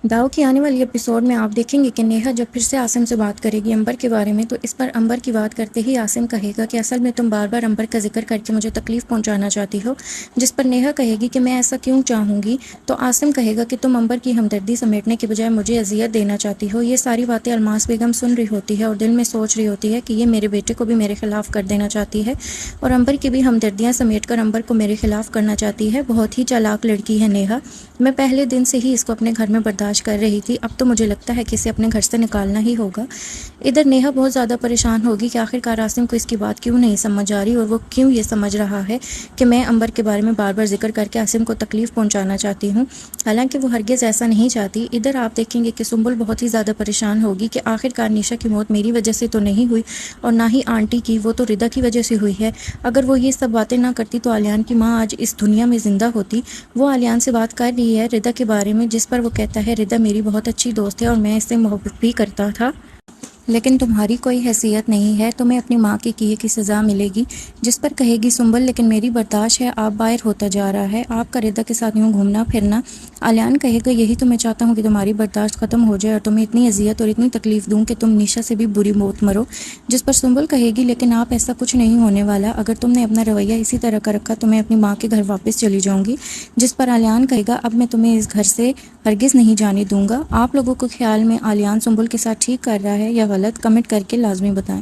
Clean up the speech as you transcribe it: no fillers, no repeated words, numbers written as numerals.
داؤ کی آنے والی ایپیسوڈ میں آپ دیکھیں گے کہ نیہا جب پھر سے عاصم سے بات کرے گی امبر کے بارے میں، تو اس پر امبر کی بات کرتے ہی عاصم کہے گا کہ اصل میں تم بار بار امبر کا ذکر کر کے مجھے تکلیف پہنچانا چاہتی ہو، جس پر نیہا کہے گی کہ میں ایسا کیوں چاہوں گی؟ تو عاصم کہے گا کہ تم امبر کی ہمدردی سمیٹنے کے بجائے مجھے اذیت دینا چاہتی ہو۔ یہ ساری باتیں الماس بیگم سن رہی ہوتی ہے اور دل میں سوچ رہی ہوتی ہے کہ یہ میرے بیٹے کو بھی میرے خلاف کر دینا چاہتی ہے اور امبر کی بھی ہمدردیاں سمیٹ کر امبر کو میرے خلاف کرنا چاہتی ہے۔ بہت ہی چالاک لڑکی ہے نیہا، میں پہلے دن سے ہی اس کو اپنے گھر میں برداشت کر رہی تھی، اب تو مجھے لگتا ہے کہ اسے اپنے گھر سے نکالنا ہی ہوگا۔ ادھر نیہا بہت زیادہ پریشان ہوگی کہ آخر کار عاصم کو اس کی بات کیوں نہیں سمجھ آ رہی اور وہ کیوں یہ سمجھ رہا ہے کہ میں امبر کے بارے میں بار بار ذکر کر کے عاصم کو تکلیف پہنچانا چاہتی ہوں، حالانکہ وہ ہرگز ایسا نہیں چاہتی۔ ادھر آپ دیکھیں گے کہ سنبل بہت ہی زیادہ پریشان ہوگی کہ آخر کار نیشا کی موت میری وجہ سے تو نہیں ہوئی اور نہ ہی آنٹی کی، وہ تو ردا کی وجہ سے ہوئی ہے۔ اگر وہ یہ سب باتیں نہ کرتی تو آلیان کی ماں آج اس دنیا میں زندہ ہوتی۔ وہ آلیان سے بات کر رہی ہے ردا کے بارے میں، جس پر وہ کہتا ہے ردا میری بہت اچھی دوست ہے اور میں اس سے محبت بھی کرتا تھا، لیکن تمہاری کوئی حیثیت نہیں ہے، تمہیں اپنی ماں کے کیے کی سزا ملے گی۔ جس پر کہے گی سنبل لیکن میری برداشت ہے آپ باہر ہوتا جا رہا ہے، آپ کا ردا کے ساتھ یوں گھومنا پھرنا۔ آلیان کہے گا یہی تو میں چاہتا ہوں کہ تمہاری برداشت ختم ہو جائے اور تمہیں اتنی اذیت اور اتنی تکلیف دوں کہ تم نیشا سے بھی بری موت مرو۔ جس پر سنبل کہے گی لیکن آپ ایسا کچھ نہیں ہونے والا، اگر تم نے اپنا رویہ اسی طرح کا رکھا تو میں اپنی ماں کے گھر واپس چلی جاؤں گی۔ جس پر آلیان کہے گا اب میں تمہیں اس گھر سے ہرگز نہیں جانے دوں گا۔ آپ لوگوں کو خیال میں آلیان سنبل کے ساتھ ٹھیک کر رہا ہے یا غلط، کمنٹ کر کے لازمی بتائیں۔